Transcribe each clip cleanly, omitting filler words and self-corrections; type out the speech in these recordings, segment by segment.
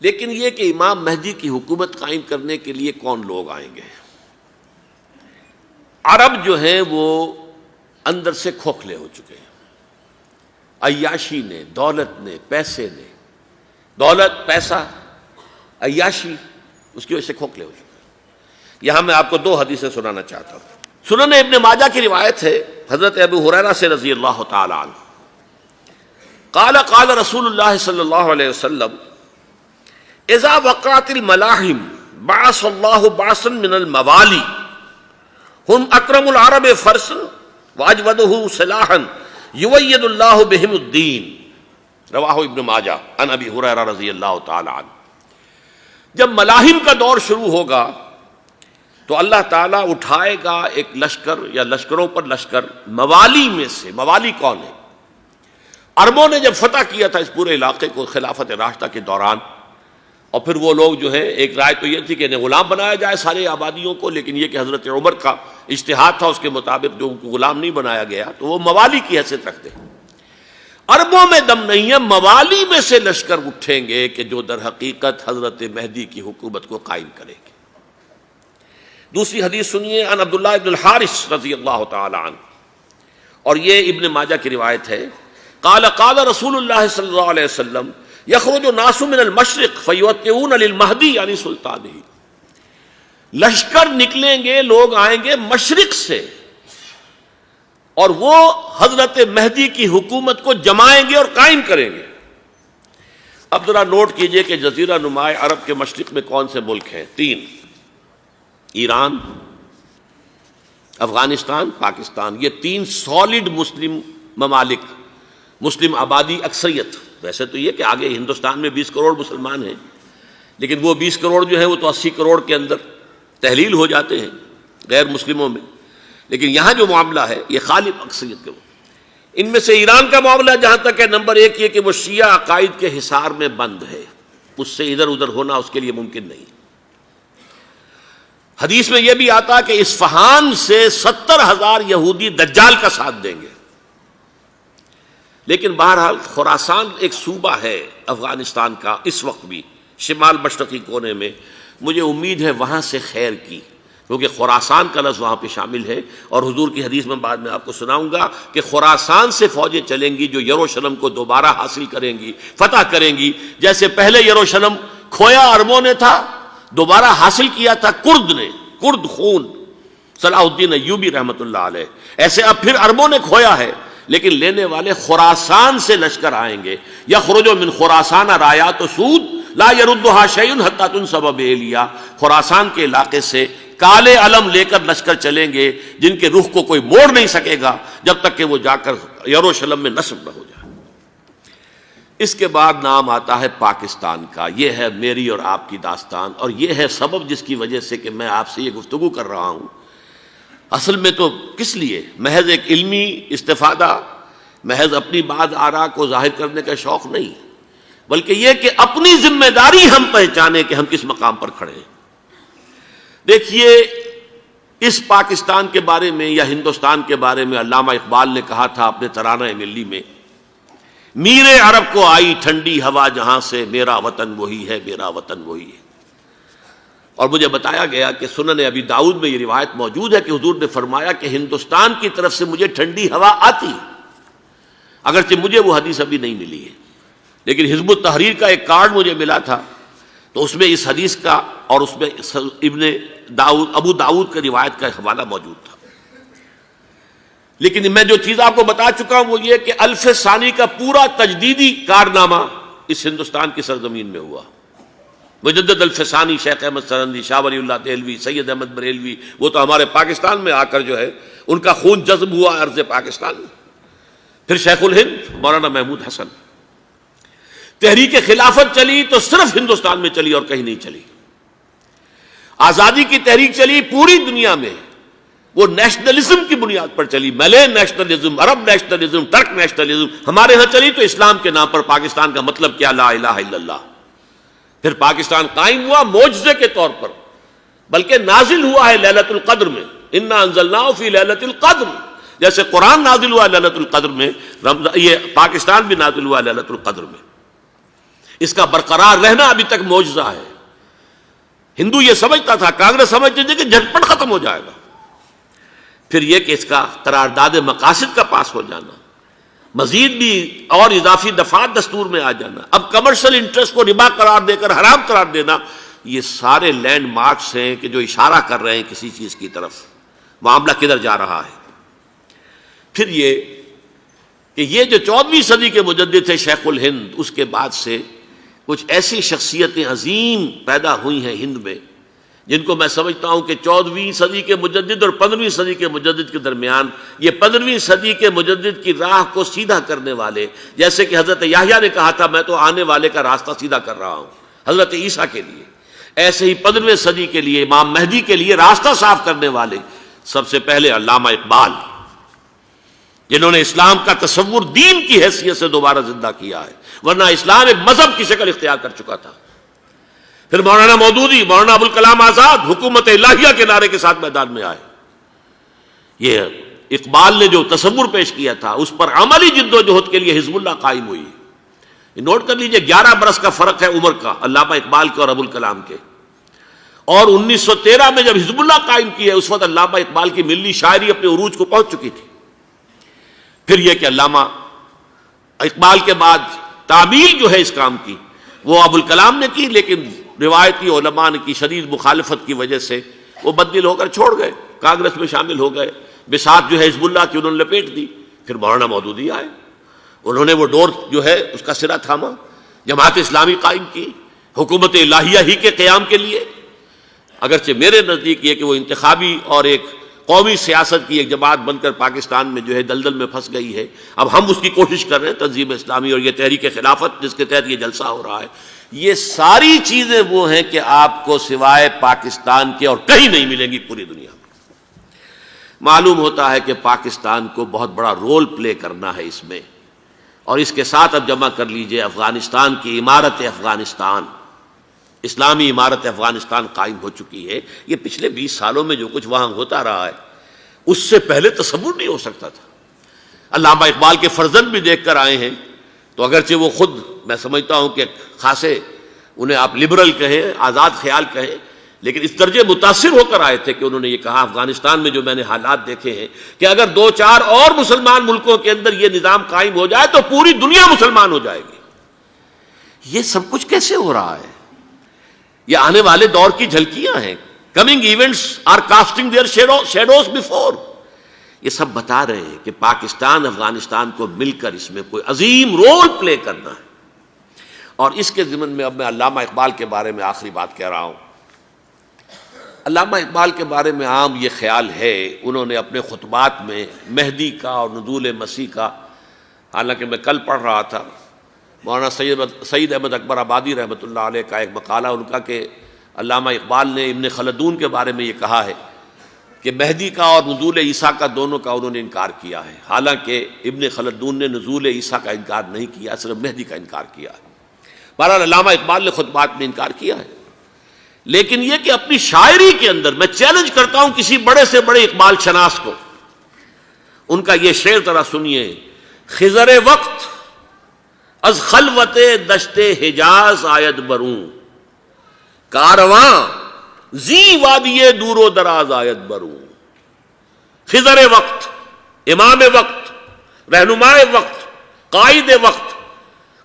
لیکن یہ کہ امام مہدی کی حکومت قائم کرنے کے لیے کون لوگ آئیں گے؟ عرب جو ہیں وہ اندر سے کھوکھلے ہو چکے ہیں، عیاشی نے، دولت نے، پیسے نے، دولت، پیسہ، عیاشی، اس کی وجہ سے کھوکھلے ہو چکے ہیں۔ یہاں میں آپ کو دو حدیثیں سنانا چاہتا ہوں۔ سنن ابن ماجہ کی روایت ہے حضرت ابو ہریرہ سے رضی اللہ تعالی عنہ، قال قال رسول اللہ صلی اللہ علیہ وسلم اذا وقعت الملاحم بعث اللہ بعثا من الموالی ہم اکرم العرب فرسا واجودہ سلاحا یوید اللہ بہم الدین، رواہ ابن ماجہ عن ابی ہریرہ رضی اللہ تعالی عنہ۔ جب ملاحم کا دور شروع ہوگا تو اللہ تعالیٰ اٹھائے گا ایک لشکر یا لشکروں پر لشکر موالی میں سے۔ موالی کون ہے؟ عربوں نے جب فتح کیا تھا اس پورے علاقے کو خلافت راشدہ کے دوران، اور پھر وہ لوگ جو ہے، ایک رائے تو یہ تھی کہ انہیں غلام بنایا جائے سارے آبادیوں کو، لیکن یہ کہ حضرت عمر کا اجتہاد تھا، اس کے مطابق جو ان کو غلام نہیں بنایا گیا تو وہ موالی کی حیثیت رکھتے ہیں۔ عربوں میں دم نہیں ہے، موالی میں سے لشکر اٹھیں گے کہ جو در حقیقت حضرت مہدی کی حکومت کو قائم کریں گے۔ دوسری حدیث سنیے، عن عبداللہ ابن الحارث رضی اللہ تعالی عنہ، اور یہ ابن ماجہ کی روایت ہے، قال قال رسول اللہ صلی اللہ علیہ وسلم یخرج الناس من المشرق فیوطئون للمہدی یعنی سلطانہ، لشکر نکلیں گے، لوگ آئیں گے مشرق سے اور وہ حضرت مہدی کی حکومت کو جمائیں گے اور قائم کریں گے۔ اب ذرا نوٹ کیجئے کہ جزیرہ نماء عرب کے مشرق میں کون سے ملک ہیں؟ تین: ایران، افغانستان، پاکستان۔ یہ تین سالڈ مسلم ممالک، مسلم آبادی اکثریت۔ ویسے تو یہ کہ آگے ہندوستان میں 20 کروڑ مسلمان ہیں، لیکن وہ 20 کروڑ جو ہیں وہ تو 80 کروڑ کے اندر تحلیل ہو جاتے ہیں غیر مسلموں میں، لیکن یہاں جو معاملہ ہے یہ غالب اکثریت کے۔ ان میں سے ایران کا معاملہ جہاں تک ہے، نمبر 1 یہ کہ وہ شیعہ عقائد کے حصار میں بند ہے، اس سے ادھر ادھر ہونا اس کے لیے ممکن نہیں۔ حدیث میں یہ بھی آتا کہ اصفہان سے 70,000 یہودی دجال کا ساتھ دیں گے۔ لیکن بہرحال خراسان ایک صوبہ ہے افغانستان کا اس وقت بھی، شمال مشرقی کونے میں، مجھے امید ہے وہاں سے خیر کی، کیونکہ خراسان کا لفظ وہاں پہ شامل ہے، اور حضور کی حدیث میں بعد میں آپ کو سناؤں گا کہ خراسان سے فوجیں چلیں گی جو یروشلم کو دوبارہ حاصل کریں گی، فتح کریں گی۔ جیسے پہلے یروشلم کھویا عربوں نے تھا، دوبارہ حاصل کیا تھا کرد نے، کرد خون صلاح الدین ایوبی رحمۃ اللہ علیہ، ایسے اب پھر عربوں نے کھویا ہے، لیکن لینے والے خراسان سے لشکر آئیں گے۔ یخرج من خراسان رایات سود لا یردھا شیء حتی تنصب بإیلیا، خراسان کے علاقے سے کالے علم لے کر لشکر چلیں گے جن کے رخ کو کوئی موڑ نہیں سکے گا جب تک کہ وہ جا کر یروشلم میں نصب نہ ہو جائے۔ اس کے بعد نام آتا ہے پاکستان کا۔ یہ ہے میری اور آپ کی داستان، اور یہ ہے سبب جس کی وجہ سے کہ میں آپ سے یہ گفتگو کر رہا ہوں۔ اصل میں تو کس لیے؟ محض ایک علمی استفادہ، محض اپنی بات آراء کو ظاہر کرنے کا شوق نہیں، بلکہ یہ کہ اپنی ذمہ داری ہم پہچانیں کہ ہم کس مقام پر کھڑے ہیں۔ دیکھیے، اس پاکستان کے بارے میں یا ہندوستان کے بارے میں علامہ اقبال نے کہا تھا اپنے ترانہ ملی میں، میرے عرب کو آئی ٹھنڈی ہوا جہاں سے، میرا وطن وہی ہے، میرا وطن وہی ہے۔ اور مجھے بتایا گیا کہ سنن ابی داؤد میں یہ روایت موجود ہے کہ حضور نے فرمایا کہ ہندوستان کی طرف سے مجھے ٹھنڈی ہوا آتی ہے، اگرچہ مجھے وہ حدیث ابھی نہیں ملی ہے، لیکن حزب التحریر کا ایک کارڈ مجھے ملا تھا، تو اس میں اس حدیث کا اور اس میں ابو داؤد کی روایت کا حوالہ موجود تھا۔ لیکن میں جو چیز آپ کو بتا چکا ہوں وہ یہ کہ الف ثانی کا پورا تجدیدی کارنامہ اس ہندوستان کی سرزمین میں ہوا۔ مجدد الف ثانی شیخ احمد سرندی، شاہ ولی اللہ دہلوی، سید احمد بریلوی، وہ تو ہمارے پاکستان میں آ کر جو ہے ان کا خون جذب ہوا ارض پاکستان میں۔ پھر شیخ الہند مولانا محمود حسن۔ تحریک خلافت چلی تو صرف ہندوستان میں چلی اور کہیں نہیں چلی۔ آزادی کی تحریک چلی پوری دنیا میں، وہ نیشنلزم کی بنیاد پر چلی، ملے نیشنلزم، عرب نیشنلزم، ترک نیشنلزم۔ ہمارے ہاں چلی تو اسلام کے نام پر پاکستان کا مطلب کیا؟ لا الہ الا اللہ۔ پھر پاکستان قائم ہوا معجزے کے طور پر، بلکہ نازل ہوا ہے لیلۃ القدر میں، انا انزلناہ فی لیلۃ القدر، جیسے قرآن نازل ہوا لیلۃ القدر میں، یہ پاکستان بھی نازل ہوا لیلۃ القدر میں۔ اس کا برقرار رہنا ابھی تک معجزہ ہے۔ ہندو یہ سمجھتا تھا، کانگریس سمجھتی تھی کہ جھٹپٹ ختم ہو جائے گا۔ پھر یہ کہ اس کا قرارداد مقاصد کا پاس ہو جانا، مزید بھی اور اضافی دفعات دستور میں آ جانا، اب کمرشل انٹرسٹ کو ربا قرار دے کر حرام قرار دینا، یہ سارے لینڈ مارکس ہیں کہ جو اشارہ کر رہے ہیں کسی چیز کی طرف، معاملہ کدھر جا رہا ہے۔ پھر یہ کہ یہ جو 14ویں صدی کے مجدد تھے شیخ الہند، اس کے بعد سے کچھ ایسی شخصیتیں عظیم پیدا ہوئی ہیں ہند میں، جن کو میں سمجھتا ہوں کہ 14ویں صدی کے مجدد اور 15ویں صدی کے مجدد کے درمیان یہ 15ویں صدی کے مجدد کی راہ کو سیدھا کرنے والے، جیسے کہ حضرت یحییٰ نے کہا تھا میں تو آنے والے کا راستہ سیدھا کر رہا ہوں حضرت عیسیٰ کے لیے، ایسے ہی 15ویں صدی کے لیے امام مہدی کے لیے راستہ صاف کرنے والے سب سے پہلے علامہ اقبال، جنہوں نے اسلام کا تصور دین کی حیثیت سے دوبارہ زندہ کیا ہے، ورنہ اسلام ایک مذہب کی شکل اختیار کر چکا تھا۔ پھر مولانا مودودی، مولانا ابوالکلام آزاد حکومت الہیہ کے نعرے کے ساتھ میدان میں آئے۔ یہ اقبال نے جو تصور پیش کیا تھا اس پر عملی جد و جہد کے لیے حزب اللہ قائم ہوئی۔ نوٹ کر لیجئے 11 برس کا فرق ہے عمر کا علامہ اقبال کے اور ابوالکلام کے، اور 1913 میں جب حزب اللہ قائم کی ہے اس وقت علامہ اقبال کی ملی شاعری اپنے عروج کو پہنچ چکی تھی۔ پھر یہ کہ علامہ اقبال کے بعد تعمیل جو ہے اس کام کی وہ ابوالکلام نے کی، لیکن روایتی علماء کی شدید مخالفت کی وجہ سے وہ بددل ہو کر چھوڑ گئے، کانگریس میں شامل ہو گئے، بساط جو ہے حزب اللہ کی انہوں نے لپیٹ دی۔ پھر مولانا مودودی آئے، انہوں نے وہ ڈور جو ہے اس کا سرا تھاما، جماعت اسلامی قائم کی حکومت الہیہ ہی کے قیام کے لیے۔ اگرچہ میرے نزدیک یہ کہ وہ انتخابی اور ایک قومی سیاست کی ایک جماعت بن کر پاکستان میں جو ہے دلدل میں پھنس گئی ہے، اب ہم اس کی کوشش کر رہے ہیں، تنظیم اسلامی اور یہ تحریک خلافت جس کے تحت یہ جلسہ ہو رہا ہے، یہ ساری چیزیں وہ ہیں کہ آپ کو سوائے پاکستان کے اور کہیں نہیں ملیں گی پوری دنیا میں۔ معلوم ہوتا ہے کہ پاکستان کو بہت بڑا رول پلے کرنا ہے اس میں، اور اس کے ساتھ اب جمع کر لیجئے افغانستان کی عمارت افغانستان، اسلامی عمارت افغانستان قائم ہو چکی ہے۔ یہ پچھلے 20 سالوں میں جو کچھ وہاں ہوتا رہا ہے اس سے پہلے تصور نہیں ہو سکتا تھا۔ علامہ اقبال کے فرزند بھی دیکھ کر آئے ہیں، تو اگرچہ وہ خود میں سمجھتا ہوں کہ خاصے انہیں آپ لبرل کہیں، آزاد خیال کہیں، لیکن اس درجے متاثر ہو کر آئے تھے کہ انہوں نے یہ کہا افغانستان میں جو میں نے حالات دیکھے ہیں کہ اگر 2-4 اور مسلمان ملکوں کے اندر یہ نظام قائم ہو جائے تو پوری دنیا مسلمان ہو جائے گی۔ یہ سب کچھ کیسے ہو رہا ہے؟ یہ آنے والے دور کی جھلکیاں ہیں۔ Coming events are casting their shadows before. یہ سب بتا رہے ہیں کہ پاکستان افغانستان کو مل کر اس میں کوئی عظیم رول پلے کرنا ہے۔ اور اس کے ضمن میں اب میں علامہ اقبال کے بارے میں آخری بات کہہ رہا ہوں۔ علامہ اقبال کے بارے میں عام یہ خیال ہے، انہوں نے اپنے خطبات میں مہدی کا اور نزول مسیح کا، حالانکہ میں کل پڑھ رہا تھا مولانا سید احمد اکبر آبادی رحمۃ اللہ علیہ کا ایک مقالہ ان کا کہ علامہ اقبال نے ابن خلدون کے بارے میں یہ کہا ہے کہ مہدی کا اور نزول عیسیٰ کا دونوں کا انہوں نے انکار کیا ہے، حالانکہ ابن خلدون نے نزول عیسیٰ کا انکار نہیں کیا، صرف مہدی کا انکار کیا ہے۔ بہرحال علامہ اقبال نے خطبات میں انکار کیا ہے، لیکن یہ کہ اپنی شاعری کے اندر میں چیلنج کرتا ہوں کسی بڑے سے بڑے اقبال شناس کو، ان کا یہ شعر ذرا سنیے: خضر وقت از خلوت دشت حجاز آید بروں، کارواں زی وادی دور و دراز آید بروں۔ خضر وقت، امام وقت، رہنمائے وقت، قائد وقت،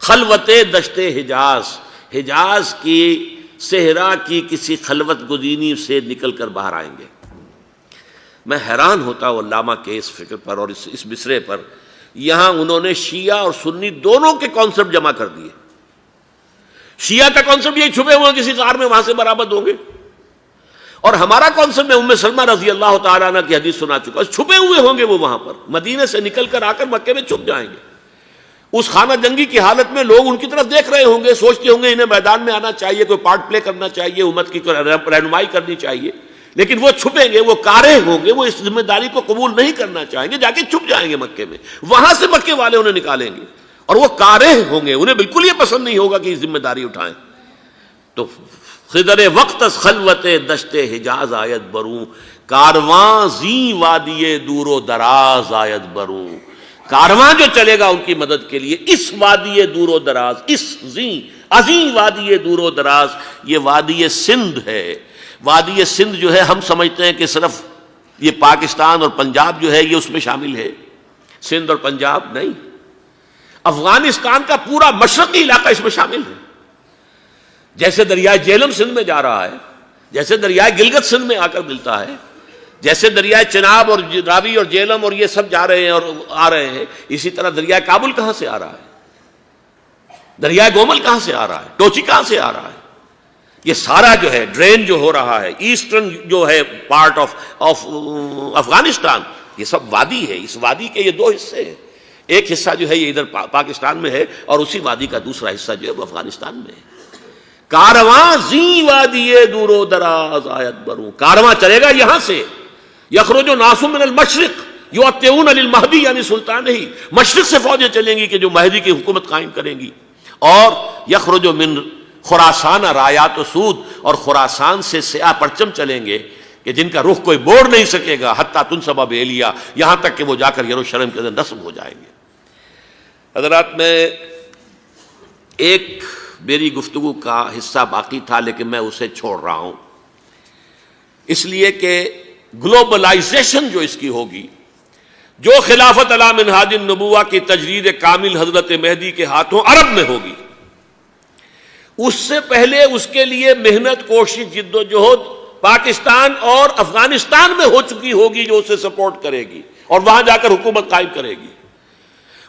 خلوت دشت حجاز، حجاز کی صحرا کی کسی خلوت گزینی سے نکل کر باہر آئیں گے۔ میں حیران ہوتا ہوں علامہ کے اس فکر پر اور اس مصرے پر۔ یہاں انہوں نے شیعہ اور سنی دونوں کے کانسیپٹ جمع کر دیے۔ شیعہ کا کانسیپٹ یہ چھپے ہوئے کسی غار میں وہاں سے برآمد ہوں گے، اور ہمارا کانسیپٹ میں ام سلمہ رضی اللہ تعالیٰ عنہ کی حدیث سنا چکا، چھپے ہوئے ہوں گے وہ وہاں پر، مدینے سے نکل کر آ کر مکے میں چھپ جائیں گے۔ اس خانہ جنگی کی حالت میں لوگ ان کی طرف دیکھ رہے ہوں گے، سوچتے ہوں گے انہیں میدان میں آنا چاہیے، کوئی پارٹ پلے کرنا چاہیے، امت کی کوئی رہنمائی کرنی چاہیے، لیکن وہ چھپیں گے، وہ کارے ہوں گے، وہ اس ذمہ داری کو قبول نہیں کرنا چاہیں گے، جا کے چھپ جائیں گے مکے میں، وہاں سے مکے والے انہیں نکالیں گے، اور وہ کارے ہوں گے، انہیں بالکل یہ پسند نہیں ہوگا کہ یہ ذمہ داری اٹھائیں۔ تو خضر وقت از خلوت دشت حجاز آیت بروں، کارواں زی وادی دور و دراز آیت بروں۔ کارواں جو چلے گا ان کی مدد کے لیے اس وادی دور و دراز، اس عظیم وادی دور و دراز، یہ وادی سندھ ہے۔ وادی سندھ جو ہے ہم سمجھتے ہیں کہ صرف یہ پاکستان اور پنجاب جو ہے یہ اس میں شامل ہے، سندھ اور پنجاب نہیں، افغانستان کا پورا مشرقی علاقہ اس میں شامل ہے۔ جیسے دریائے جہلم سندھ میں جا رہا ہے، جیسے دریائے گلگت سندھ میں آ کر ملتا ہے، جیسے دریائے چناب اور راوی اور جہلم اور یہ سب جا رہے ہیں اور آ رہے ہیں، اسی طرح دریائے کابل کہاں سے آ رہا ہے، دریائے گومل کہاں سے آ رہا ہے، ٹوچی کہاں سے آ رہا ہے، یہ سارا جو ہے ڈرین جو ہو رہا ہے ایسٹرن جو ہے پارٹ آف افغانستان، یہ سب وادی ہے۔ اس وادی کے یہ دو حصے ہیں، ایک حصہ جو ہے یہ ادھر پاکستان میں ہے اور اسی وادی کا دوسرا حصہ جو ہے وہ افغانستان میں ہے۔ کارواں زی وادی دور و دراز آیت بروں، کارواں چلے گا یہاں سے، یخرج ناس من المشرق یؤتون للمہدی یعنی سلطان ہی، مشرق سے فوجیں چلیں گی کہ جو مہدی کی حکومت قائم کریں گی، اور یخرج من خراسان رایات و سود، اور خراسان سے سیاہ پرچم چلیں گے کہ جن کا رخ کوئی موڑ نہیں سکے گا، حتیٰ تنصب بیلیا، یہاں تک کہ وہ جا کر یروشلم کے اندر نصب ہو جائیں گے۔ حضرات، میں ایک میری گفتگو کا حصہ باقی تھا لیکن میں اسے چھوڑ رہا ہوں، اس لیے کہ گلوبلائزیشن جو اس کی ہوگی، جو خلافت علی منہاج النبوہ کی تجرید کامل حضرت مہدی کے ہاتھوں عرب میں ہوگی، اس سے پہلے اس کے لیے محنت، کوشش، جد و جہد پاکستان اور افغانستان میں ہو چکی ہوگی جو اسے سپورٹ کرے گی اور وہاں جا کر حکومت قائم کرے گی۔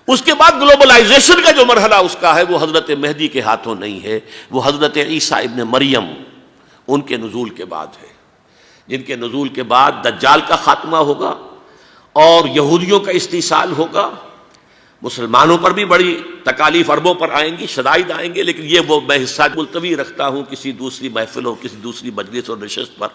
اس کے بعد گلوبلائزیشن کا جو مرحلہ اس کا ہے وہ حضرت مہدی کے ہاتھوں نہیں ہے، وہ حضرت عیسیٰ ابن مریم ان کے نزول کے بعد ہے، جن کے نزول کے بعد دجال کا خاتمہ ہوگا اور یہودیوں کا استحصال ہوگا، مسلمانوں پر بھی بڑی تکالیف اربوں پر آئیں گی، شدائد آئیں گے، لیکن یہ وہ میں حصہ ملتوی رکھتا ہوں کسی دوسری محفل اور کسی دوسری مجلس اور نشست پر۔